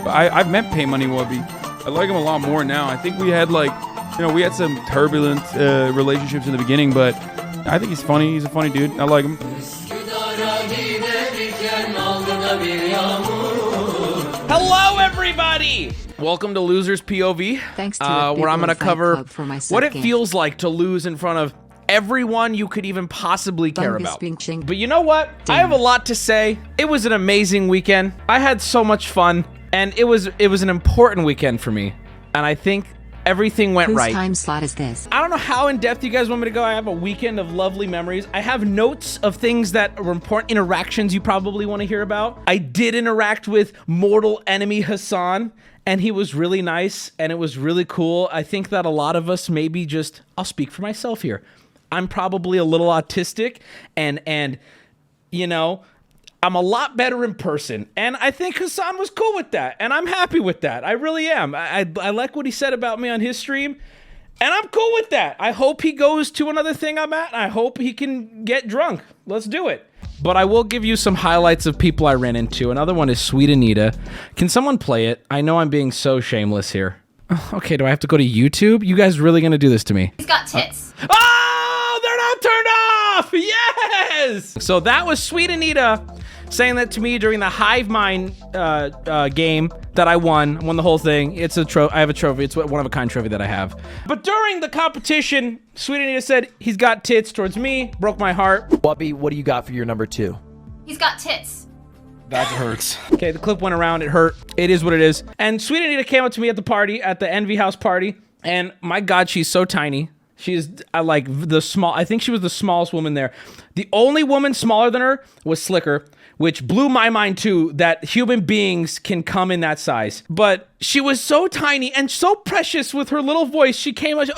I've met Paymoneywubby. I like him a lot more now. I think we had we had some turbulent relationships in the beginning, but I think he's funny. He's a funny dude. I like him. Hello, everybody! Welcome to Loser's POV, Thanks to where I'm going to cover what it game. feels like to lose in front of everyone you could even possibly care about. But you know what? I have a lot to say. It was an amazing weekend. I had so much fun, and it was an important weekend for me. And I think everything went right. Whose time slot is this? I don't know how in-depth you guys want me to go. I have a weekend of lovely memories. I have notes of things that were important interactions you probably want to hear about. I did interact with mortal enemy Hassan, and he was really nice, and it was really cool. I think that a lot of us maybe just, I'll speak for myself here. I'm probably a little autistic, and you know, I'm a lot better in person, and I think Hassan was cool with that, and I'm happy with that. I really am. I like what he said about me on his stream, and I'm cool with that. I hope he goes to another thing I'm at, and I hope he can get drunk. Let's do it. But I will give you some highlights of people I ran into. Another one is Sweet Anita. Can someone play it? I know I'm being so shameless here. Okay, do I have to go to YouTube? You guys really gonna do this to me? He's got tits. Oh, they're not turned off! Yes! So that was Sweet Anita saying that to me during the Hive Mind game that I won the whole thing. It's a I have a trophy. It's one of a kind trophy that I have. But during the competition, Sweet Anita said he's got tits towards me. Broke my heart. Wubby, what do you got for your number 2? He's got tits. That hurts. Okay, the clip went around. It hurt. It is what it is. And Sweet Anita came up to me at the party, at the Envy House party. And my God, she's so tiny. She's like the small. I think she was the smallest woman there. The only woman smaller than her was Slicker, which blew my mind too, that human beings can come in that size. But she was so tiny and so precious with her little voice. She came up,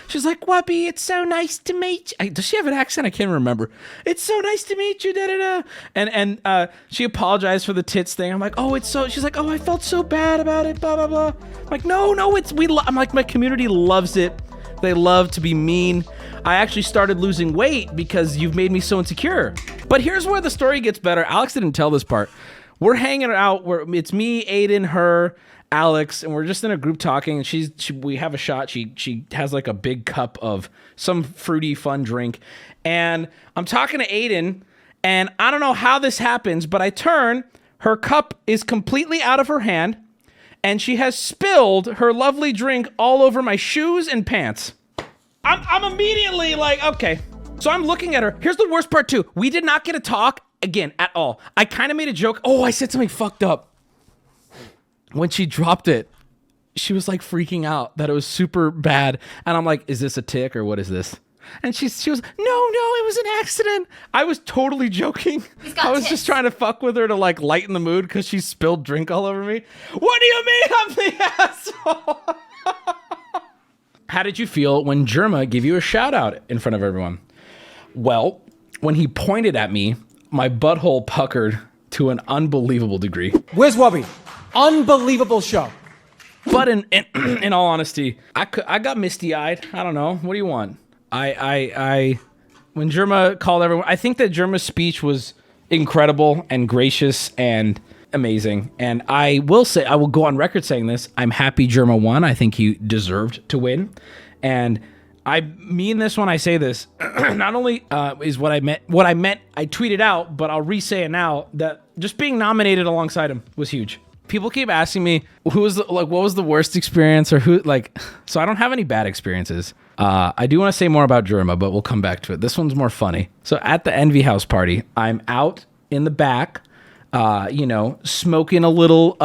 she's like, Wubby, it's so nice to meet you. Does she have an accent? I can't remember. It's so nice to meet you, da-da-da. And she apologized for the tits thing. I'm like, she's like, I felt so bad about it, blah, blah, blah. I'm like, no, I'm like, my community loves it. They love to be mean. I actually started losing weight because you've made me so insecure. But here's where the story gets better. Alex didn't tell this part. We're hanging out where it's me, Aiden, her, Alex, and we're just in a group talking. And we have a shot. She has like a big cup of some fruity fun drink. And I'm talking to Aiden, and I don't know how this happens, but I turn, her cup is completely out of her hand, and she has spilled her lovely drink all over my shoes and pants. I'm immediately like, okay. So I'm looking at her. Here's the worst part too. We did not get to talk again at all. I kind of made a joke. I said something fucked up. When she dropped it, she was like freaking out that it was super bad. And I'm like, is this a tick or what is this? And she was, no, it was an accident. I was totally joking. I was just trying to fuck with her to like lighten the mood because she spilled drink all over me. What do you mean I'm the asshole? How did you feel when Jerma gave you a shout out in front of everyone? Well, when he pointed at me, my butthole puckered to an unbelievable degree. Where's Wubby? Unbelievable show. But in all honesty, I got misty-eyed. I don't know. What do you want? When Jerma called everyone, I think that Jerma's speech was incredible and gracious and amazing. And I will go on record saying this. I'm happy Jerma won. I think he deserved to win. And I mean this when I say this. Not only is what I meant, I tweeted out, but I'll re-say it now, that just being nominated alongside him was huge. People keep asking me, what was the worst experience, or so I don't have any bad experiences. I do want to say more about Jerma, but we'll come back to it. This one's more funny. So at the Envy House party, I'm out in the back, smoking a little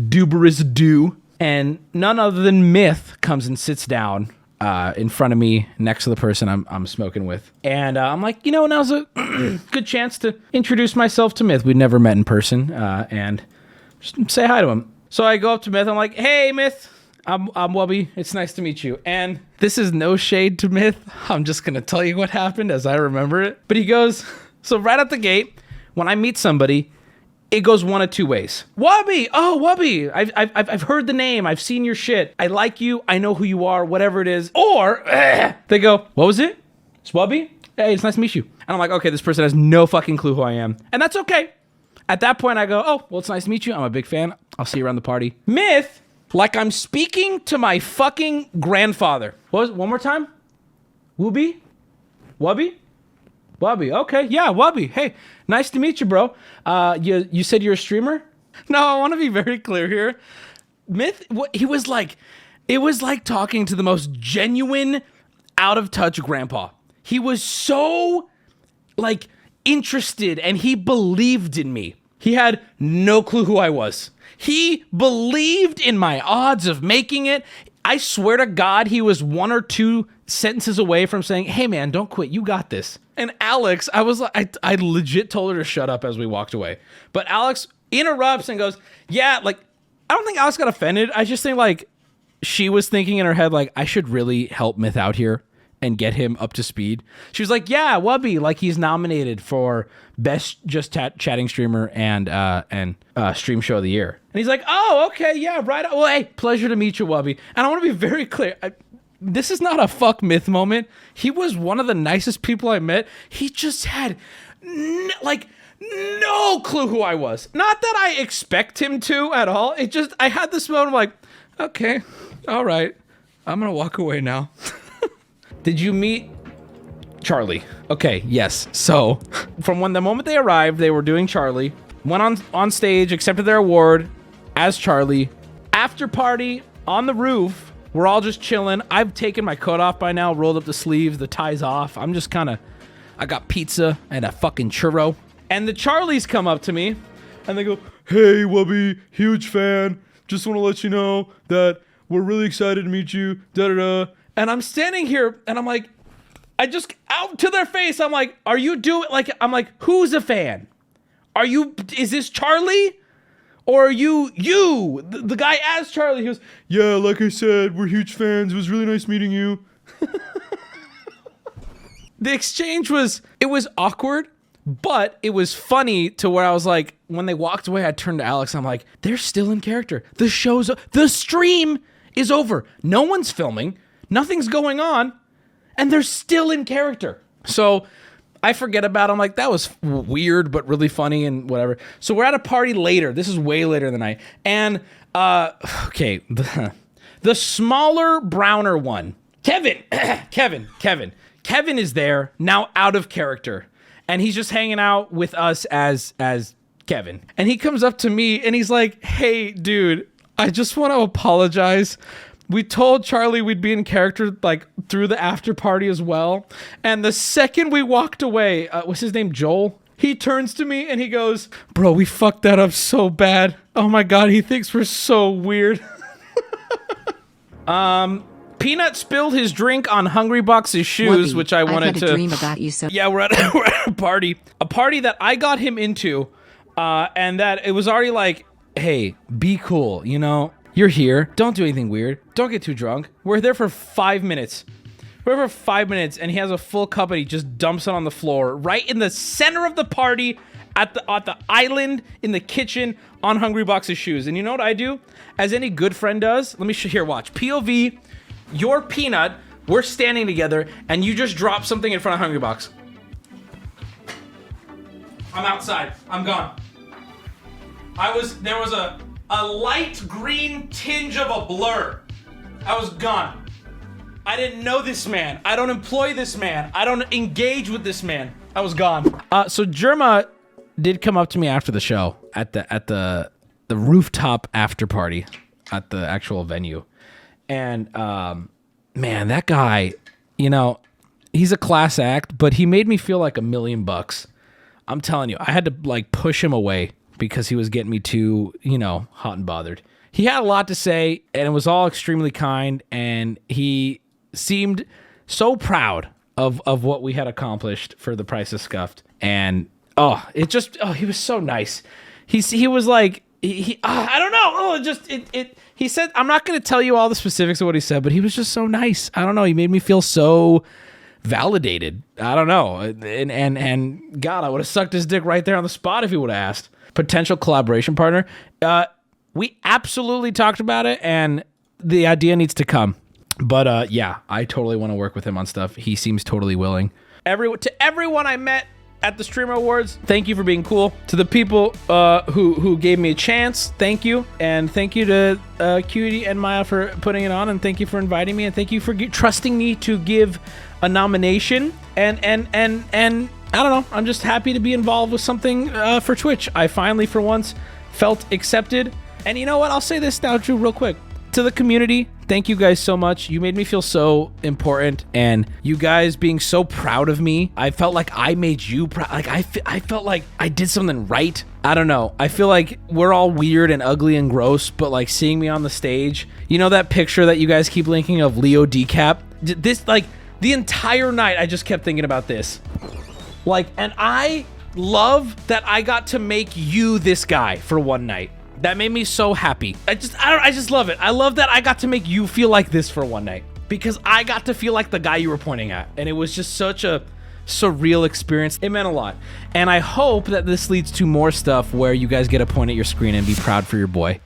duberous dew, and none other than Myth comes and sits down in front of me next to the person I'm smoking with. And I'm like, now's a good chance to introduce myself to Myth. We'd never met in person, and just say hi to him. So I go up to Myth. I'm like, hey, Myth. I'm Wubby. It's nice to meet you. And this is no shade to Myth. I'm just going to tell you what happened as I remember it. But he goes, so right at the gate, when I meet somebody, it goes one of two ways. Wubby! Oh, Wubby! I've heard the name. I've seen your shit. I like you. I know who you are. Whatever it is. Or they go, what was it? It's Wubby? Hey, it's nice to meet you. And I'm like, okay, this person has no fucking clue who I am. And that's okay. At that point, I go, oh, well, it's nice to meet you. I'm a big fan. I'll see you around the party. Myth, like I'm speaking to my fucking grandfather. What was it? One more time? Wubby? Wubby? Wubby. Okay, yeah, Wubby. Hey, nice to meet you, bro. You said you're a streamer? No, I want to be very clear here. Myth, he was like, it was like talking to the most genuine, out of touch grandpa. He was so like interested and he believed in me. He had no clue who I was. He believed in my odds of making it. I swear to God, he was 1 or 2 sentences away from saying, hey man, don't quit. You got this. And Alex, I was like, I legit told her to shut up as we walked away. But Alex interrupts and goes, yeah, like, I don't think Alex got offended. I just think like she was thinking in her head, like, I should really help Myth out here and get him up to speed. She was like, yeah, Wubby, like he's nominated for best just chatting streamer and stream show of the year. And he's like, oh, okay, yeah, right. Well, hey, pleasure to meet you, Wubby. And I want to be very clear. This is not a fuck Myth moment. He was one of the nicest people I met. He just had no clue who I was. Not that I expect him to at all. It just, I had this moment of like, okay, all right, I'm going to walk away now. Did you meet Charlie? Okay, yes. So, from the moment they arrived, they were doing Charlie. Went on stage, accepted their award as Charlie. After party on the roof, we're all just chilling. I've taken my coat off by now, rolled up the sleeves, the tie's off. I'm just kind of, I got pizza and a fucking churro. And the Charlies come up to me and they go, hey, Wubby, huge fan. Just want to let you know that we're really excited to meet you. Da-da-da. And I'm standing here and I'm like, I just out to their face. I'm like, are you doing I'm like, who's a fan? Is this Charlie? Or are you, the guy as Charlie? He goes, yeah, like I said, we're huge fans. It was really nice meeting you. The exchange was awkward, but it was funny to where I was like, when they walked away, I turned to Alex. I'm like, they're still in character. The stream is over. No one's filming. Nothing's going on, and they're still in character. So I forget about it. I'm like, that was weird, but really funny and whatever. So we're at a party later. This is way later than I. And, okay, the smaller, browner one, Kevin is there, now out of character. And he's just hanging out with us as Kevin. And he comes up to me, and he's like, hey, dude, I just want to apologize. We told Charlie we'd be in character like through the after party as well. And the second we walked away, what's his name? Joel? He turns to me and he goes, bro, we fucked that up so bad. Oh my God, he thinks we're so weird. Peanut spilled his drink on Hungry Box's shoes, Wubby, which I wanted I've had a dream about you so. Yeah, we're at a party. A party that I got him into, and that it was already like, hey, be cool, you know? You're here. Don't do anything weird. Don't get too drunk. We're there for 5 minutes. We're there for 5 minutes, and he has a full cup, and he just dumps it on the floor, right in the center of the party, at the island, in the kitchen, on Hungry Box's shoes. And you know what I do? As any good friend does, let me here, watch. POV, you're Peanut, we're standing together, and you just drop something in front of Hungry Box. I'm outside. I'm gone. There was a light green tinge of a blur. I was gone. I didn't know this man. I don't employ this man. I don't engage with this man. I was gone. So Jerma did come up to me after the show at the rooftop after party at the actual venue. And man, that guy, you know, he's a class act, but he made me feel like $1 million. I'm telling you, I had to like push him away because he was getting me too, you know, hot and bothered. He had a lot to say, and it was all extremely kind, and he seemed so proud of what we had accomplished for The Price is Scuffed. And, he was so nice. He was like, I don't know. He said, I'm not going to tell you all the specifics of what he said, but he was just so nice. I don't know. He made me feel so validated. I don't know. And God, I would have sucked his dick right there on the spot if he would have asked. Potential collaboration partner. We absolutely talked about it, and the idea needs to come. But yeah, I totally want to work with him on stuff. He seems totally willing. To everyone I met at the Streamer Awards, thank you for being cool. To the people who gave me a chance, thank you. And thank you to QT and Maya for putting it on, and thank you for inviting me, and thank you for trusting me to give a nomination. And I don't know, I'm just happy to be involved with something for Twitch. I finally, for once, felt accepted. And you know what? I'll say this now, Drew, real quick. To the community, thank you guys so much. You made me feel so important, and you guys being so proud of me. I felt like I made you proud. Like I felt like I did something right. I don't know. I feel like we're all weird and ugly and gross, but like seeing me on the stage, you know that picture that you guys keep linking of Leo Decap? This, like, the entire night I just kept thinking about this. Like, and I love that I got to make you this guy for one night. That made me so happy. I just love it. I love that I got to make you feel like this for one night, because I got to feel like the guy you were pointing at, and it was just such a surreal experience. It meant a lot, and I hope that this leads to more stuff where you guys get a point at your screen and be proud for your boy.